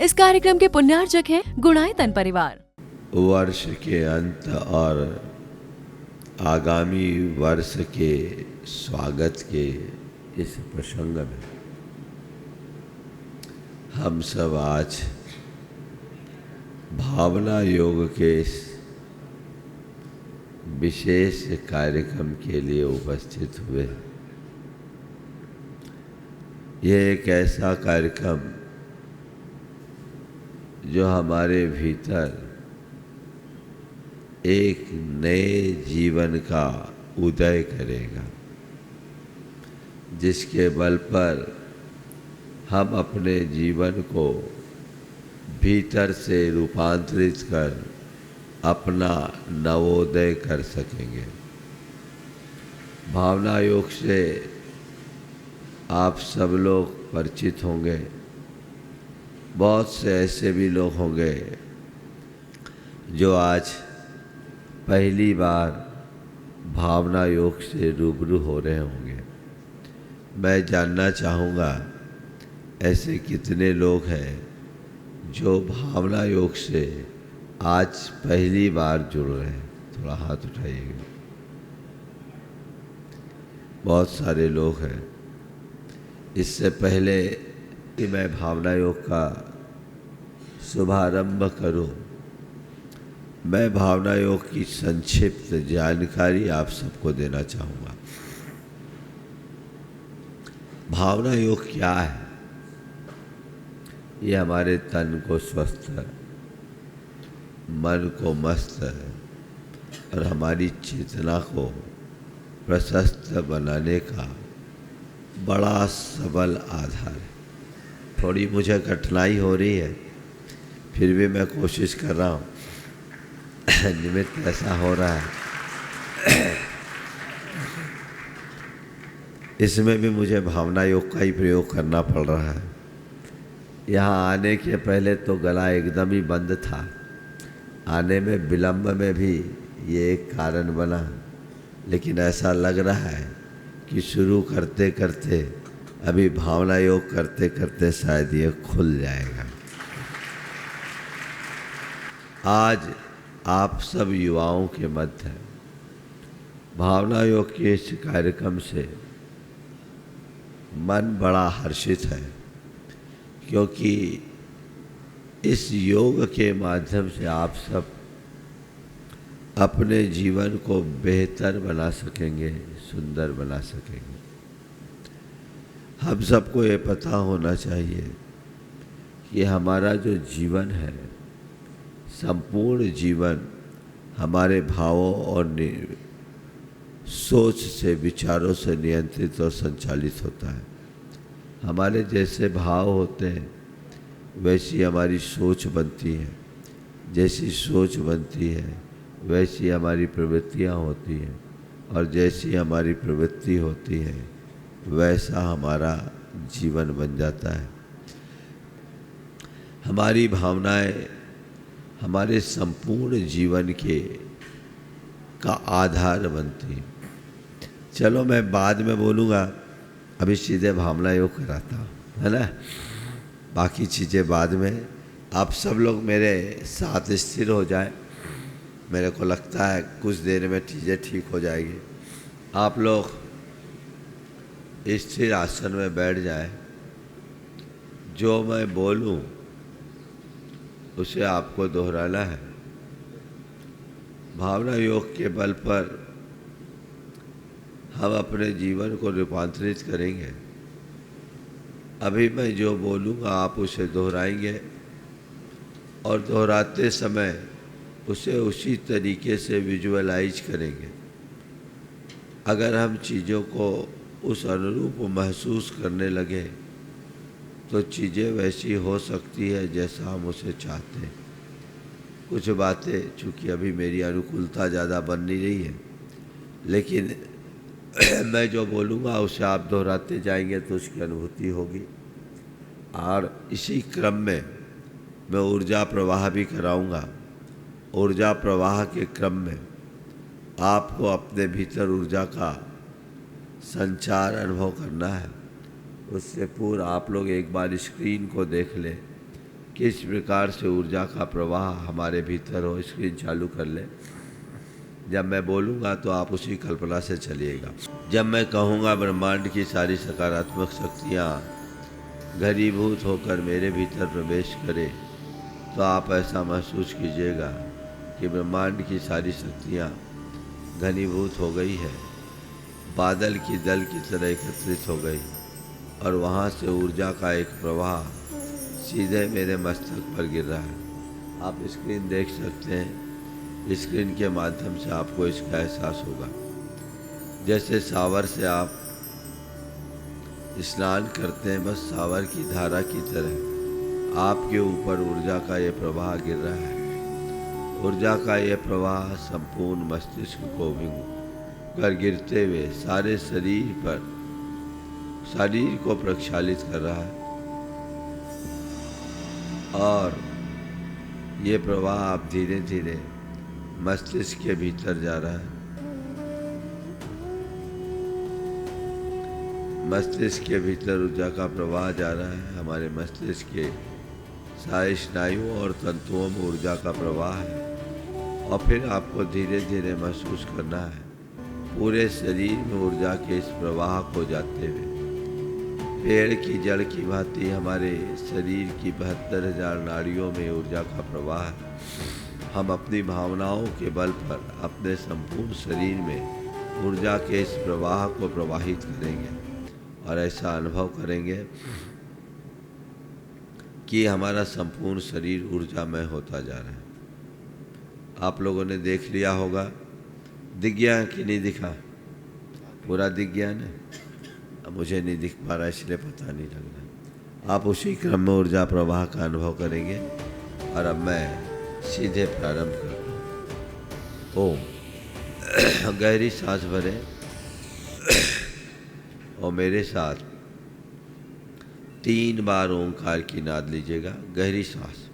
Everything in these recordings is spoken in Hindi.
इस कार्यक्रम के पुण्यार्चक हैं गुणायतन परिवार। वर्ष के अंत और आगामी वर्ष के स्वागत के इस प्रसंग में हम सब आज भावना योग के इस विशेष कार्यक्रम के लिए उपस्थित हुए। यह एक ऐसा कार्यक्रम जो हमारे भीतर एक नए जीवन का उदय करेगा, जिसके बल पर हम अपने जीवन को भीतर से रूपांतरित कर अपना नवोदय कर सकेंगे। भावना योग से आप सब लोग परिचित होंगे। बहुत से ऐसे भी लोग होंगे जो आज पहली बार भावना योग से रूबरू हो रहे होंगे। मैं जानना चाहूँगा ऐसे कितने लोग हैं जो भावना योग से आज पहली बार जुड़ रहे हैं। थोड़ा हाथ उठाइएगा। बहुत सारे लोग हैं। इससे पहले कि मैं भावना योग का शुभारंभ करूं, मैं भावना योग की संक्षिप्त जानकारी आप सबको देना चाहूँगा। भावना योग क्या है? ये हमारे तन को स्वस्थ, मन को मस्त और हमारी चेतना को प्रशस्त बनाने का बड़ा सबल आधार है। थोड़ी मुझे कठिनाई हो रही है, फिर भी मैं कोशिश कर रहा हूँ। निमित्त ऐसा हो रहा है, इसमें भी मुझे भावना योग का ही प्रयोग करना पड़ रहा है। यहाँ आने के पहले तो गला एकदम ही बंद था। आने में विलंब में भी ये एक कारण बना, लेकिन ऐसा लग रहा है कि शुरू करते करते अभी भावना योग करते करते शायद ये खुल जाएगा। आज आप सब युवाओं के मध्य भावना योग के इस कार्यक्रम से मन बड़ा हर्षित है, क्योंकि इस योग के माध्यम से आप सब अपने जीवन को बेहतर बना सकेंगे, सुंदर बना सकेंगे। हम सबको ये पता होना चाहिए कि हमारा जो जीवन है, संपूर्ण जीवन हमारे भावों और सोच से, विचारों से नियंत्रित और संचालित होता है। हमारे जैसे भाव होते हैं वैसी हमारी सोच बनती है, जैसी सोच बनती है वैसी हमारी प्रवृत्तियाँ होती हैं, और जैसी हमारी प्रवृत्ति होती है वैसा हमारा जीवन बन जाता है। हमारी भावनाएं हमारे संपूर्ण जीवन का आधार बनती हैं। चलो मैं बाद में बोलूँगा, अभी सीधे भावना योग कराता हूँ, है ना। बाकी चीज़ें बाद में। आप सब लोग मेरे साथ स्थिर हो जाए। मेरे को लगता है कुछ देर में चीज़ें ठीक हो जाएगी। आप लोग स्थिर आसन में बैठ जाए। जो मैं बोलूं उसे आपको दोहराना है। भावना योग के बल पर हम अपने जीवन को रूपांतरित करेंगे। अभी मैं जो बोलूँगा आप उसे दोहराएंगे, और दोहराते समय उसे उसी तरीके से विजुअलाइज करेंगे। अगर हम चीज़ों को उस अनुरूप महसूस करने लगे तो चीज़ें वैसी हो सकती है जैसा हम उसे चाहते हैं। कुछ बातें चूँकि अभी मेरी अनुकूलता ज़्यादा बन नहीं रही है, लेकिन मैं जो बोलूँगा उसे आप दोहराते जाएंगे तो उसकी अनुभूति होगी। और इसी क्रम में मैं ऊर्जा प्रवाह भी कराऊंगा। ऊर्जा प्रवाह के क्रम में आपको अपने भीतर ऊर्जा का संचार अनुभव करना है। उससे पूर्व आप लोग एक बार स्क्रीन को देख लें। किस प्रकार से ऊर्जा का प्रवाह हमारे भीतर हो। स्क्रीन चालू कर ले। जब मैं बोलूँगा तो आप उसी कल्पना से चलिएगा। जब मैं कहूँगा ब्रह्मांड की सारी सकारात्मक शक्तियाँ घनीभूत होकर मेरे भीतर प्रवेश करें, तो आप ऐसा महसूस कीजिएगा कि ब्रह्मांड की सारी शक्तियाँ घनीभूत हो गई है, बादल की दल की तरह एकत्रित हो गई और वहाँ से ऊर्जा का एक प्रवाह सीधे मेरे मस्तक पर गिर रहा है। आप स्क्रीन देख सकते हैं। स्क्रीन के माध्यम से आपको इसका एहसास होगा। जैसे सावर से आप स्नान करते हैं, बस सावर की धारा की तरह आपके ऊपर ऊर्जा का ये प्रवाह गिर रहा है। ऊर्जा का ये प्रवाह संपूर्ण मस्तिष्क को कर गिरते हुए सारे शरीर को प्रक्षालित कर रहा है और ये प्रवाह अब धीरे धीरे मस्तिष्क के भीतर जा रहा है। मस्तिष्क के भीतर ऊर्जा का प्रवाह जा रहा है। हमारे मस्तिष्क के सारे स्नायुओं और तंतुओं में ऊर्जा का प्रवाह है और फिर आपको धीरे धीरे महसूस करना है पूरे शरीर में ऊर्जा के इस प्रवाह को जाते हुए। पेड़ की जड़ की भांति हमारे शरीर की 72,000 नाड़ियों में ऊर्जा का प्रवाह है। हम अपनी भावनाओं के बल पर अपने संपूर्ण शरीर में ऊर्जा के इस प्रवाह को प्रवाहित करेंगे और ऐसा अनुभव करेंगे कि हमारा संपूर्ण शरीर ऊर्जामय होता जा रहा है। आप लोगों ने देख लिया होगा, दिख गया कि नहीं दिखा? पूरा दिख गया ना? अब मुझे नहीं दिख पा रहा, इसलिए पता नहीं लग रहा। आप उसी क्रम में ऊर्जा प्रवाह का अनुभव करेंगे और अब मैं सीधे प्रारंभ करता हूँ। ओम। गहरी सांस भरें और मेरे साथ 3 बार ओंकार की नाद लीजिएगा। गहरी सांस।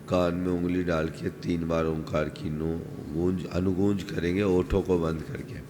कान में उंगली डाल के 3 बार ओंकार की अनुगूंज करेंगे, ओठों को बंद करके।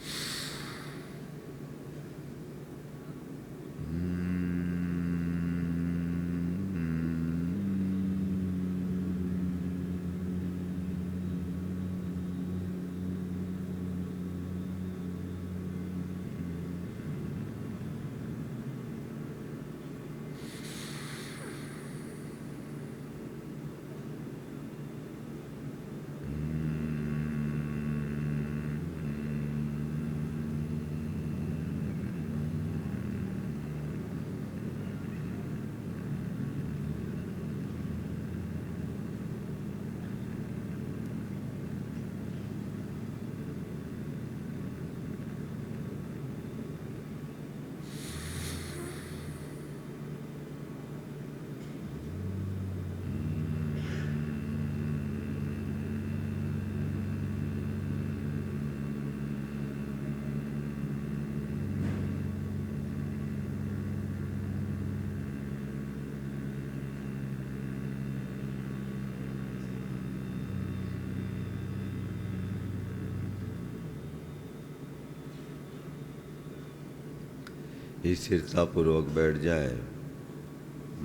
स्थिरतापूर्वक बैठ जाएं,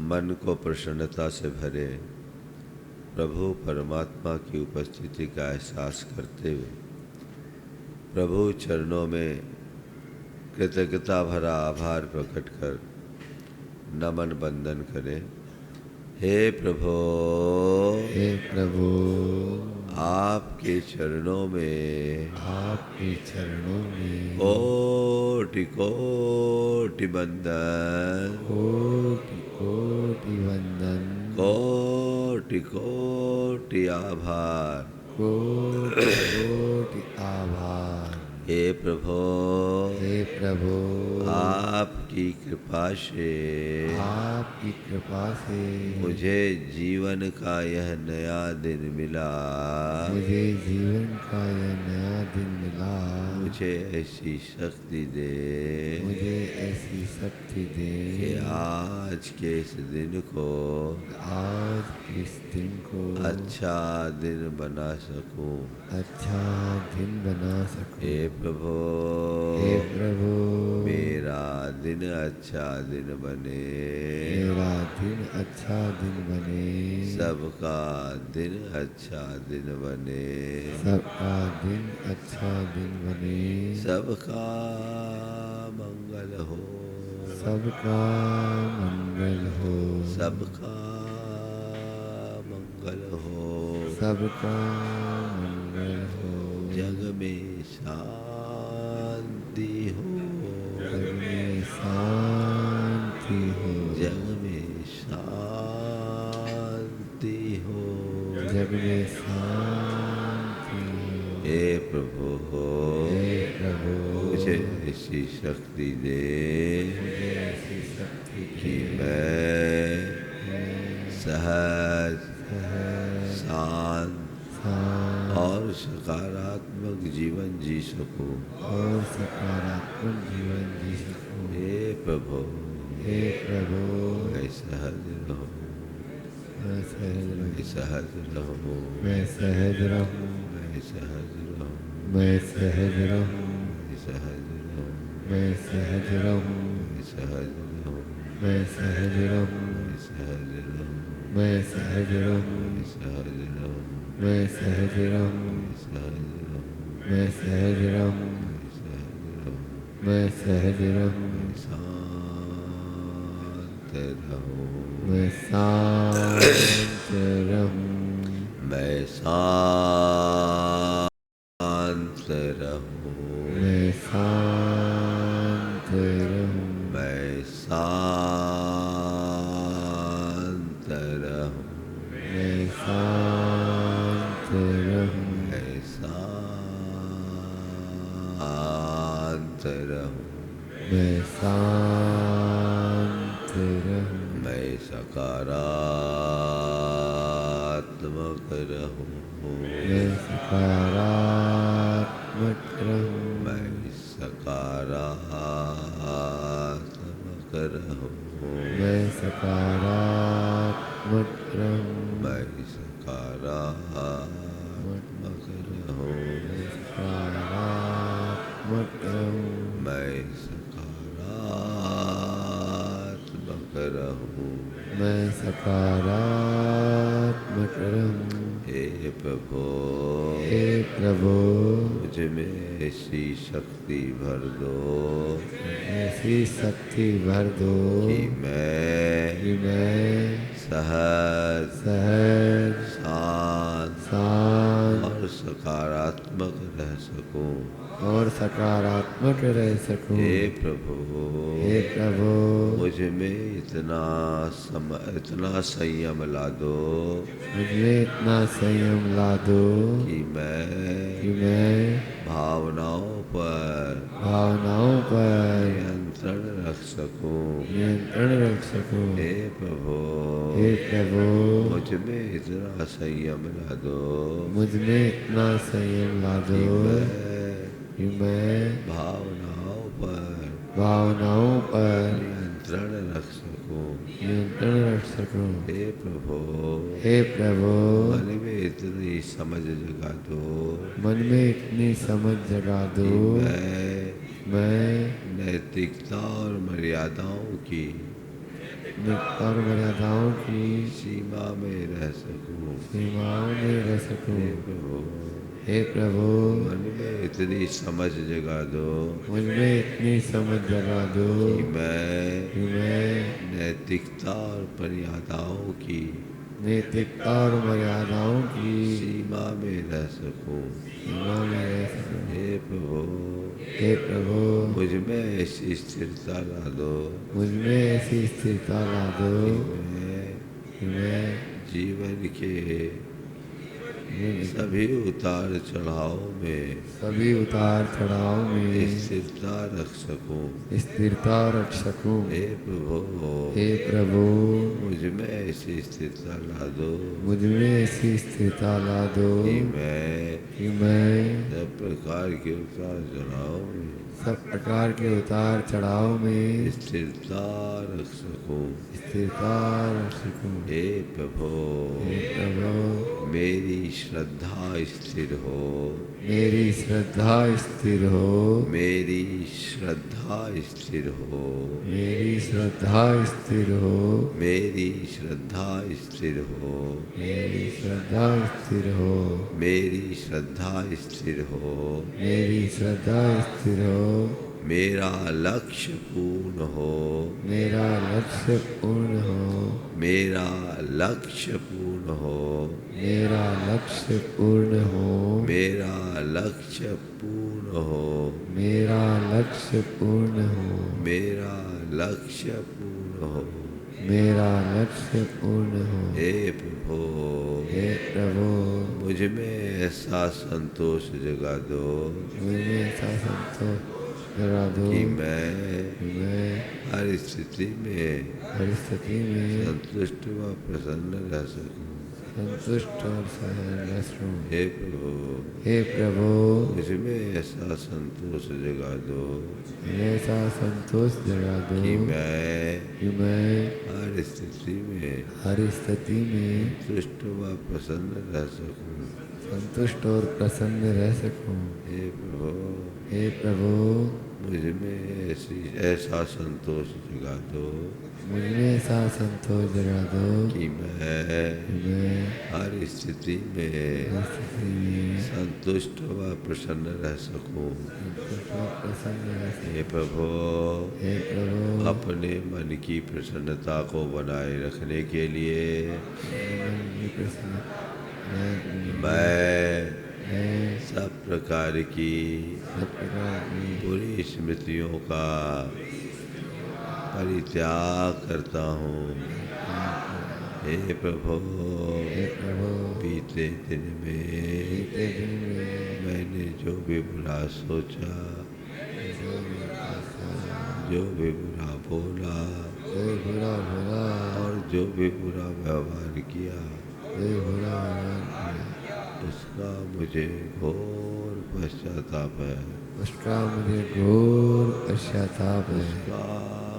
मन को प्रसन्नता से भरे, प्रभु परमात्मा की उपस्थिति का एहसास करते हुए प्रभु चरणों में कृतज्ञता भरा आभार प्रकट कर नमन बंदन करें। हे प्रभु, हे प्रभु, आपके चरणों में, आपके चरणों में कोटि कोटि बंदन, कोटि कोटि वंदन, कोटि कोटि आभार। कोटि कोटि आभार। हे प्रभु, हे प्रभु, आपकी कृपा से, आपकी कृपा से मुझे जीवन का यह नया दिन मिला। मुझे जीवन का यह नया दिन मिला। मुझे ऐसी शक्ति दे, मुझे ऐसी शक्ति दे कि आज के इस दिन को, आज इस दिन को अच्छा दिन बना सकूं। अच्छा दिन बना सकूं। हे प्रभु, हे प्रभु, मेरा दिन अच्छा दिन बने, मेरा दिन अच्छा दिन बने, सबका दिन अच्छा दिन बने, सबका दिन अच्छा दिन बने, सबका मंगल हो, सबका मंगल हो, सबका मंगल हो, सबका मंगल हो, जग में शांति हो, जग में शांति हो, जग में शांति हो, जग में शांति हो। हे प्रभु, हे प्रभु, मुझे ऐसी शक्ति दे मुझे ऐसी शक्ति कि दे मैं सहज, शांत शांत और सकारात्मक जीवन जी सकूं। और सकारात्मक जीवन जी सकूं। हे प्रभु, हे प्रभु, मैं सहज रहूं, मैं सहज मैं रहूं, सहज रहूं, मैं सहज रहूं, मैं सहज रहूं, मैं सहज रहूं, मैं सहज रहूं, मैं सहज रहूं, मैं सहज रहूं, मैं सहज रहूं, मैं सहज रहूं, मैं सहज रहूं, मैं सहज रहूं, मैं मैं सहज रहूं, सहज रहूं, मैं सहज रहूं, मैं सहज रहूं, मैं सहज रहूं, मैं शांत रहूं, मैं शांत रहूं, मैं शांत रहूं, मैं शांत रहूं, मैं शांत रहूं, मैं शांत रहूं, मैं शांत रहूं, मैं शांत रहूं, मैं सकारात्मक रहूं, मैं सकारात्मक रहूं, मैं सकारात्मक रहूं, मैं सकारात्मक रहूं, मैं सकारात्मक रहूं, मैं सकारात्मक रहूं, मैं सकारात्मक रहूं। मैं सकारात्मक रहूं। हे प्रभु, हे प्रभु, मुझ में ऐसी शक्ति भर दो ऐसी शक्ति भर दो कि मैं मैं सहज, सहज, शांत शांत और सकारात्मक रह सकूं। और सकारात्मक रह सकूं। हे प्रभु, हे प्रभु, मुझ में इतना संयम ला दो मुझे इतना संयम ला दो कि कि मैं भावनाओं पर भावनाओं पर नियंत्रण रख सकूं। नियंत्रण रख सकूं। हे प्रभु, हे प्रभु, मुझ में इतना संयम ला दो मुझ में इतना संयम ला दो कि मैं भावनाओं पर नियंत्रण रख सकूं। नियंत्रण रख सकूं। हे प्रभु, हे प्रभु, मन में इतनी समझ जगा दो मन में इतनी समझ जगा दो कि मैं मैं नैतिकता और मर्यादाओं की नैतिकता और मर्यादाओं की सीमा में रह सकूं। सीमाओं में रह सकूं। हे प्रभु, हे प्रभु, मन में इतनी समझ जगा दो मुझ में इतनी समझ जगा दो कि मैं कि मैं नैतिकता और मर्यादाओं की नैतिकता और मर्यादाओं की सीमा में रह सकूं। सीमा में रह सकूं। हे प्रभु, हे प्रभु, मुझ में ऐसी स्थिरता ला दो मुझ में ऐसी स्थिरता ला दो कि मैं कि मैं जीवन के सभी उतार चढ़ाव में सभी उतार चढ़ाव में स्थिरता रख सकूं। स्थिरता रख सकूं। हे प्रभु, हे प्रभु, मुझ में ऐसी स्थिरता ला दो मुझ में ऐसी स्थिरता ला दो कि कि मैं सब प्रकार के उतार चढ़ाव में सब प्रकार के उतार चढ़ाव में स्थिरता रख सकूं। स्थिरता रख सकूं। हे प्रभु, हे प्रभु, मेरी श्रद्धा स्थिर हो, मेरी श्रद्धा स्थिर हो, मेरी श्रद्धा स्थिर हो, मेरी श्रद्धा स्थिर हो, मेरी श्रद्धा स्थिर हो, मेरी श्रद्धा स्थिर हो, मेरी श्रद्धा स्थिर हो, मेरी श्रद्धा स्थिर हो, मेरा लक्ष्य पूर्ण हो, मेरा लक्ष्य पूर्ण हो, मेरा लक्ष्य पूर्ण हो, मेरा लक्ष्य पूर्ण हो, मेरा लक्ष्य पूर्ण हो, मेरा लक्ष्य पूर्ण हो, मेरा लक्ष्य पूर्ण हो। मेरा लक्ष्य पूर्ण हो। हे प्रभु, हे प्रभु, मुझ में ऐसा संतोष जगा दो मुझे ऐसा संतोष जगा दो कि मैं कि मैं हर स्थिति में हर स्थिति में संतुष्ट व प्रसन्न रह सकूं। संतुष्ट और सहन रह सकूं। हे प्रभु, हे प्रभु, मुझ में ऐसा संतोष जगा दो ऐसा संतोष जगा दो कि मैं कि मैं हर स्थिति में हर स्थिति में संतुष्ट व प्रसन्न रह सकूं। संतुष्ट और प्रसन्न रह सकूं। हे प्रभु, हे प्रभु, मुझ में ऐसा संतोष जगा दो मुझ में ऐसा संतोष जगा दो कि मैं कि मैं हर स्थिति में हर स्थिति में संतुष्ट व प्रसन्न रह सकूं। संतुष्ट और प्रसन्न रह सकूं। हे प्रभु, हे प्रभु, अपने मन की प्रसन्नता को बनाए रखने के लिए मैं सब प्रकार की बुरी स्मृतियों का परित्याग करता हूँ। हे प्रभु, बीते दिन में मैंने जो भी बुरा सोचा, जो भी बुरा बोला और जो भी बुरा व्यवहार किया, उसका मुझे घोर पश्चाताप है। उसका मुझे घोर पश्चाताप है। उसका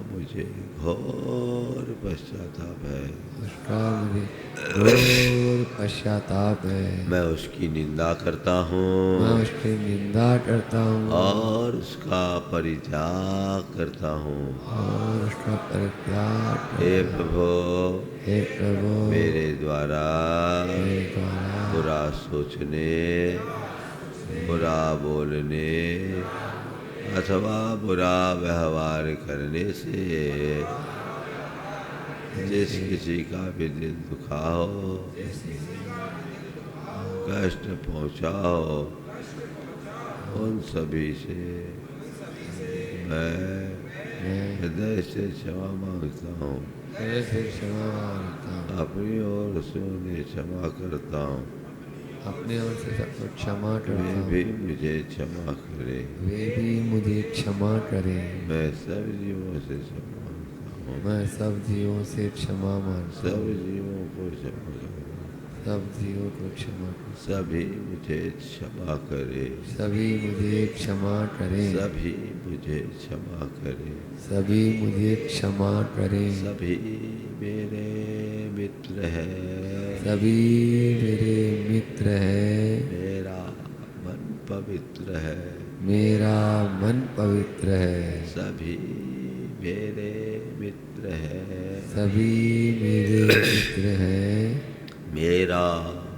मुझे घोर पश्चाताप है। उसका मुझे घोर पश्चाताप है। मैं उसकी निंदा करता हूँ मैं उसकी निंदा करता हूँ और उसका परित्याग करता हूँ। और उसका परित्याग। हे प्रभु, हे प्रभु, मेरे द्वारा बुरा बुरा सोचने, बुरा बोलने अथवा बुरा व्यवहार करने से जिस किसी का भी दिल दुखा हो, कष्ट पहुँचा हो, उन सभी से मैं हृदय से क्षमा मांगता हूँ। क्षमा मांगता हूँ। अपनी ओर से उन्हें क्षमा करता हूँ। अपने ओर से सबको क्षमा करता वे हूँ। भी मुझे क्षमा करे। वे भी मुझे क्षमा करें। मैं सब जीवों से क्षमा मांगता हूँ। मैं सब जीवों से क्षमा मांगता सब हूँ। जीवों को क्षमा करे। सब जीवों को क्षमा करें। सभी मुझे क्षमा करे। सभी मुझे क्षमा करें। सभी मुझे क्षमा करे। सभी मुझे क्षमा करें। सभी मेरे मित्र हैं। सभी मेरे मित्र हैं। मेरा मन पवित्र है। मेरा मन पवित्र पवित्र है, सभी मेरे मित्र हैं, सभी मेरे मित्र हैं। मेरा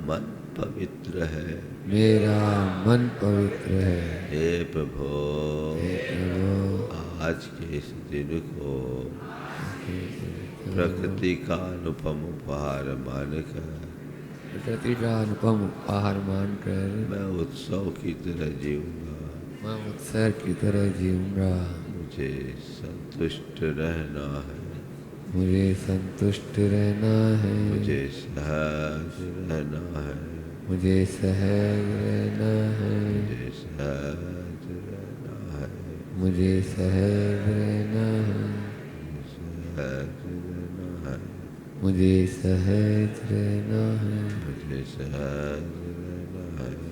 मन पवित्र है, मेरा मन पवित्र है। हे प्रभु हे प्रभु, आज के इस दिन को प्रकृति का अनुपम उपहार मानकर प्रकृति का अनुपम उपहार मानकर मैं उत्सव की तरह जीऊंगा। मैं उत्सव की तरह जीऊंगा। मुझे संतुष्ट रहना है, मुझे संतुष्ट रहना है, मुझे सहज रहना है, मुझे सहज रहना है, मुझे सहज रहना है, मुझे सहज रहना है, सहज रहना है, मुझे सहज रहना है, मुझे सहज रहना है,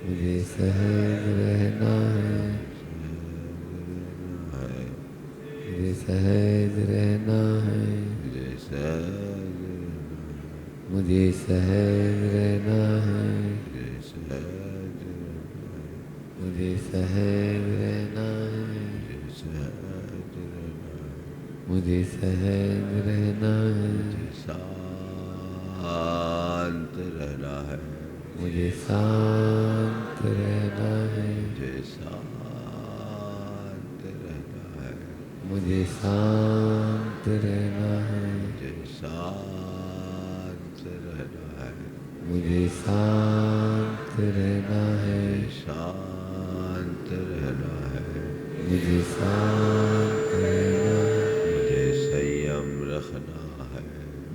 मुझे सहज रहना है, मुझे सहज रहना है, मुझे सहज मुझे सहज रहना है, मुझे सहज रहना है, मुझे सहज रहना है, मुझे मुझे सहज रहना है, सहज रहना है, मुझे शांत रहना है, मुझे शांत रहना है, मुझे शांत रहना है, मुझे शांत रहना है, मुझे शांत रहना है, मुझे शांत रहना है, शांत रहना है, मुझे शांत रहना है,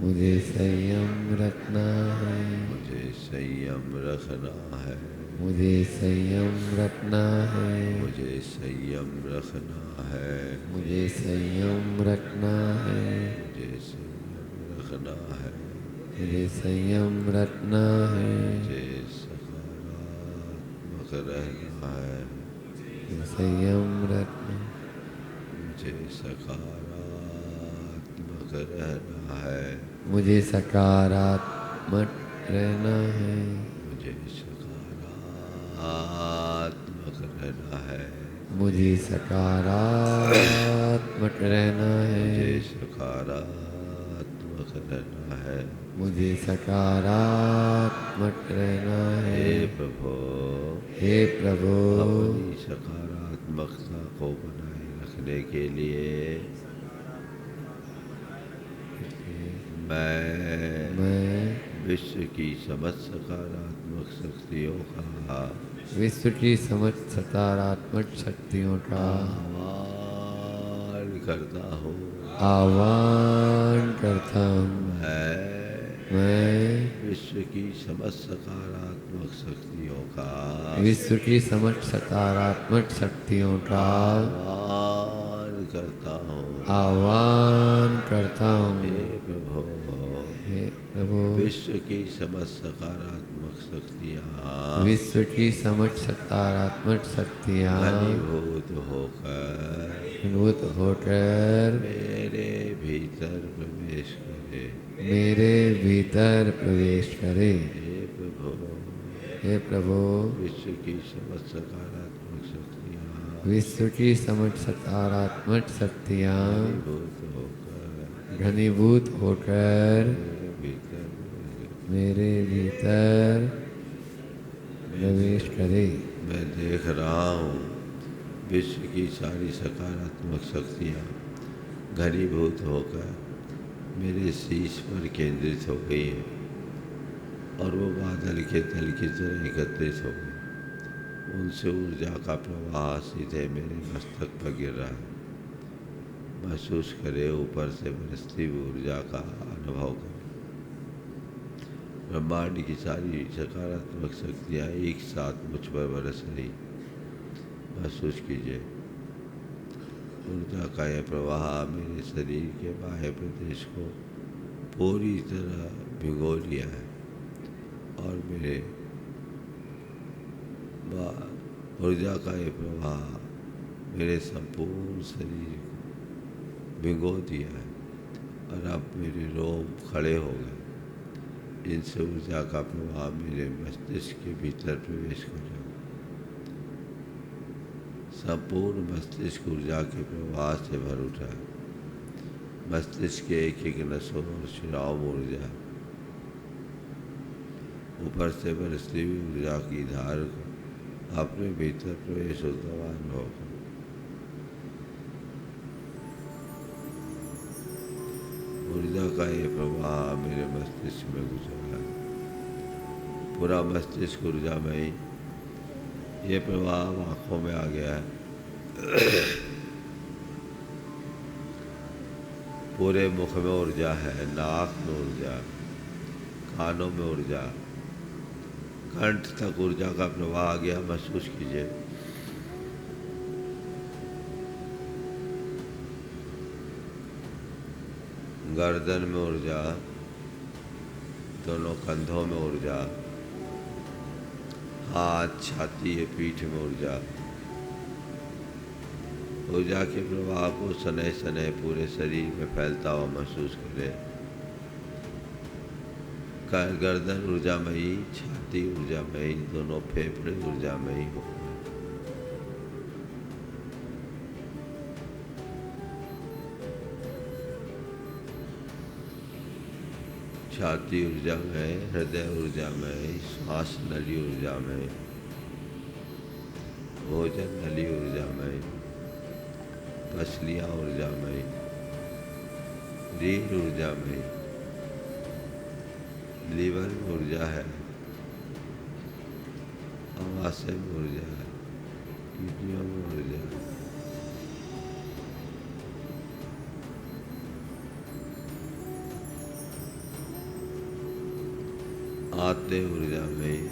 मुझे संयम रखना है, मुझे संयम रखना है, मुझे संयम रखना है, मुझे संयम रखना है, मुझे संयम रखना है, मुझे संयम रखना है, मुझे संयम रखना है, मुझे संयम रखना है, मुझे सकारात्मक रहना है, मुझे संयम रखना, मुझे सकारात्मक रहना है, मुझे सकारात्मक रहना है, मुझे सकारात्मक रहना है, मुझे सकारात्मक रहना मुझे है, सकारात्मक रहना है, मुझे सकारात्मक रहना हे है। प्रभु हे प्रभु, अपनी सकारात्मकता को बनाए रखने के लिए मैं विश्व की समस्त सकारात्मक शक्तियों का विश्व की समस्त सकारात्मक शक्तियों का आह्वान करता हूँ। आह्वान करता हूँ। मैं विश्व की समस्त सकारात्मक शक्तियों का विश्व की समस्त सकारात्मक शक्तियों का आह्वान करता हूँ। आह्वान करता हूँ। हे प्रभु हे प्रभु, विश्व की समस्त सकारात्मक शक्तियाँ विश्व की समस्त सकारात्मक शक्तियाँ घनीभूत होकर घनीभूत होकर मेरे भीतर प्रवेश करे। मेरे भीतर प्रवेश करे। हे प्रभु हे प्रभु, विश्व की समस्त सकारात्मक शक्तियाँ विश्व की समस्त सकारात्मक शक्तियाँ घनीभूत घनीभूत होकर होकर मेरे भीतर मेरे भीतर प्रवेश करे। मैं देख रहा हूँ विश्व की सारी सकारात्मक शक्तियाँ घनीभूत होकर मेरे शीश पर केंद्रित हो गई है और वो बादल के तल की तरह एकत्रित हो गई। उनसे ऊर्जा का प्रवाह सीधे मेरे मस्तक पर गिर रहा है। महसूस करे, ऊपर से बरसती हुई ऊर्जा का अनुभव करें। ब्रह्मांड की सारी सकारात्मक शक्तियाँ एक साथ मुझ पर बरस रही। महसूस कीजिए, ऊर्जा का यह प्रवाह मेरे शरीर के बाह्य प्रदेश को पूरी तरह भिगो लिया है और मेरे ऊर्जा का यह प्रवाह मेरे संपूर्ण शरीर को भिगो दिया है और अब मेरे रोम खड़े हो गए। इनसे ऊर्जा का प्रवाह मेरे मस्तिष्क के भीतर प्रवेश कर जाए। संपूर्ण मस्तिष्क ऊर्जा के प्रवाह से भर उठा। मस्तिष्क के एक एक नसों और शिराओं में ऊर्जा, ऊपर से बरसती हुई ऊर्जा की धार को अपने भीतर प्रवेश होता हुआ अनुभव करो। ऊर्जा का ये प्रवाह मेरे मस्तिष्क में गुजरा है। पूरा मस्तिष्क ऊर्जा में ही ये प्रवाह आँखों में आ गया है। पूरे मुख में ऊर्जा है, नाक में ऊर्जा, कानों में ऊर्जा, कंठ तक ऊर्जा का प्रवाह आ गया। महसूस कीजिए। गर्दन में ऊर्जा, दोनों कंधों में ऊर्जा, हाथ, छाती, पीठ में ऊर्जा। ऊर्जा के प्रवाह को सने सने पूरे शरीर में फैलता हुआ महसूस करें। गर्दन ऊर्जामयी, छाती ऊर्जामयी, दोनों फेफड़े ऊर्जामयी हो। छाती ऊर्जा में, हृदय ऊर्जा में, श्वास नली ऊर्जा में, भोजन नली ऊर्जा में, पसलियाँ ऊर्जा में, रीढ़ ऊर्जा में, लीवर में ऊर्जा है, अमाशय में ऊर्जा है, किडनियों में ऊर्जा है। आते ऊर्जा में,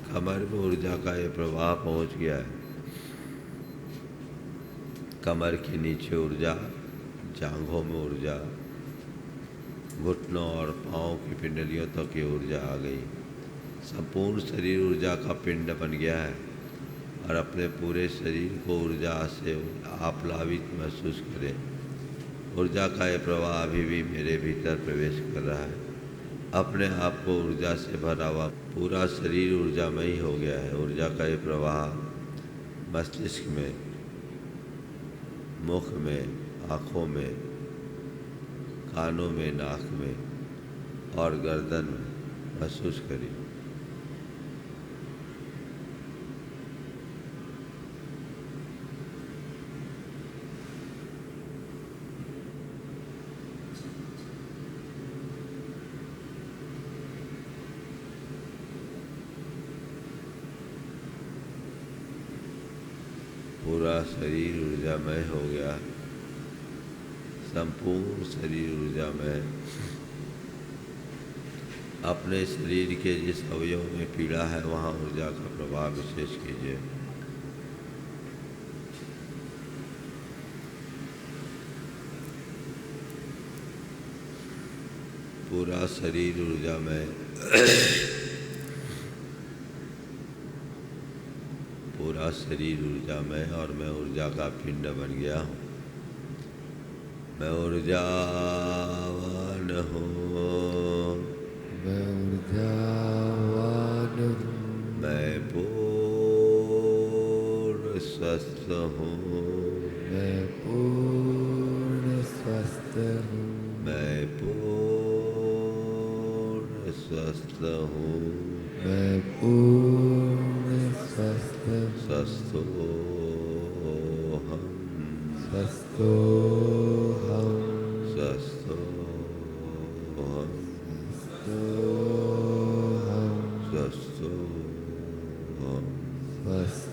कमर में ऊर्जा का ये प्रवाह पहुंच गया है। कमर के नीचे ऊर्जा, जांघों में ऊर्जा, घुटनों और पाँव की पिंडलियों तक ये ऊर्जा आ गई। संपूर्ण शरीर ऊर्जा का पिंड बन गया है और अपने पूरे शरीर को ऊर्जा से आप्लावित महसूस करें। ऊर्जा का ये प्रवाह अभी भी मेरे भीतर प्रवेश कर रहा है। अपने आप को ऊर्जा से भरा हुआ पूरा शरीर ऊर्जामयी हो गया है। ऊर्जा का ये प्रवाह मस्तिष्क में, मुख में, आँखों में, कानों में, नाक में और गर्दन में महसूस करिए। पूरा शरीर ऊर्जामय हो गया। संपूर्ण शरीर ऊर्जामय। अपने शरीर के जिस अवयव में पीड़ा है वहाँ ऊर्जा का प्रभाव विशेष कीजिए। पूरा शरीर ऊर्जामय। पूरा शरीर ऊर्जामय और मैं ऊर्जा का पिंड बन गया हूँ। मैं ऊर्जावान हूँ। मैं ऊर्जावान हूँ। मैं पूर्ण स्वस्थ हूँ। मैं पूर्ण स्वस्थ हूँ। मैं पूर्ण स्वस्थ हूँ। मैं पूर्ण स्वस्थ हूँ। स्वस्थोहम्। स्वस्थोहम्। स्वस्थोहम्। स्वस्थोहम्।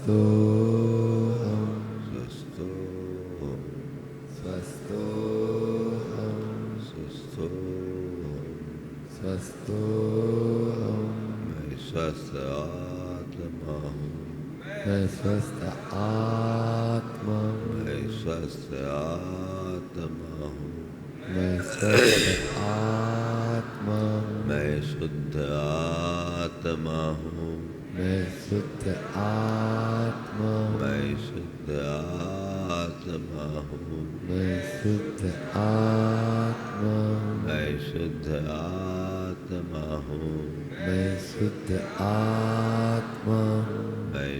स्वस्थोहम्। स्वस्थोहम्। स्वस्थोहम्। स्वस्थोहम्। मैं स्वस्थ आत्मा हूँ। मैं स्वस्थ आत्मा हूँ। मैं स्वस्थ आत्मा हूँ। मैं स्वस्थ आत्मा हूँ। मैं शुद्ध आत्मा हूँ। मैं शुद्ध आत्मा हूँ। मैं शुद्ध आत्मा हूँ। मैं शुद्ध आत्मा हूँ। मैं शुद्ध आत्मा हूँ। मैं शुद्ध आत्मा हूँ। मैं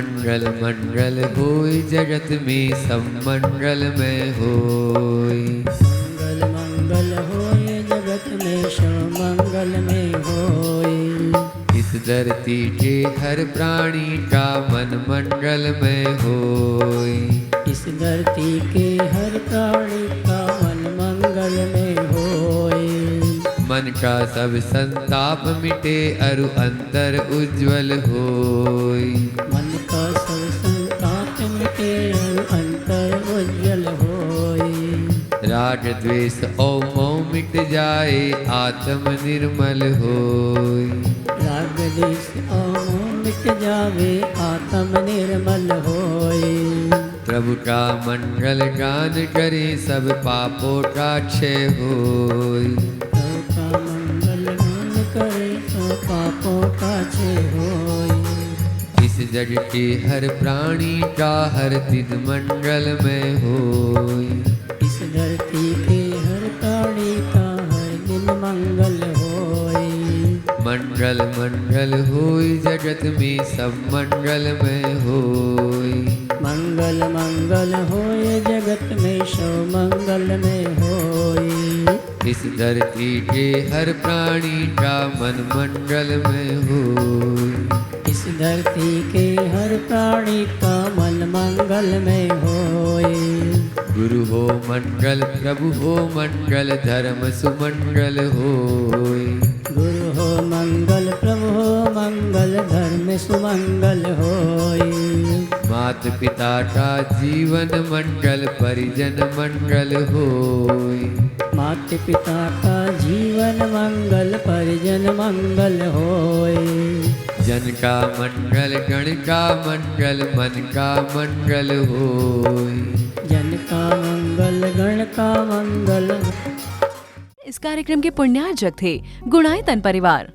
मंडल मंडल होय जगत में सब मंडल में होय। मंगल मंगल होए जगत में सब मंगल में होए। इस धरती के हर प्राणी का मन मंडल में होय। इस धरती के हर प्राणी का मन मंगल में होए। मन का सब संताप मिटे अरु अंतर उज्ज्वल होय। मन का सब संताप मिटे और अंतर उज्जवल होए। राग द्वेष और मोह मिट जाए आत्म निर्मल होय। राग देश और मोह मिट जावे आत्म निर्मल होए। प्रभु का मंगल गान करे सब पापों का क्षय होय। प्रभु का मंगल गान करे तो पापों का क्षय होए। इस जग के हर प्राणी का हर दिन मंगल में होय। इस धरती के हर प्राणी का हर दिन मंगल होए। मंगल मंगल होय जगत में सब मंगल में होय। मंगल मंगल होए जगत में सब मंगल में होए। इस धरती के हर प्राणी का मन मंगल में होय। इस धरती के हर प्राणी का मन मंगल में होए। गुरु हो मंगल प्रभु हो मंगल धर्म सुमंगल होय। गुरु हो मंगल प्रभु हो मंगल धर्म सुमंगल होए। मात पिता का जीवन मंगल परिजन मंगल होय। माता पिता का जीवन मंगल परिजन मंगल होए। जन का मंगल गण का मंगल मन का मंगल होय। जन का मंगल गण का मंगल। इस कार्यक्रम के पुण्यार्जक थे गुणायतन परिवार।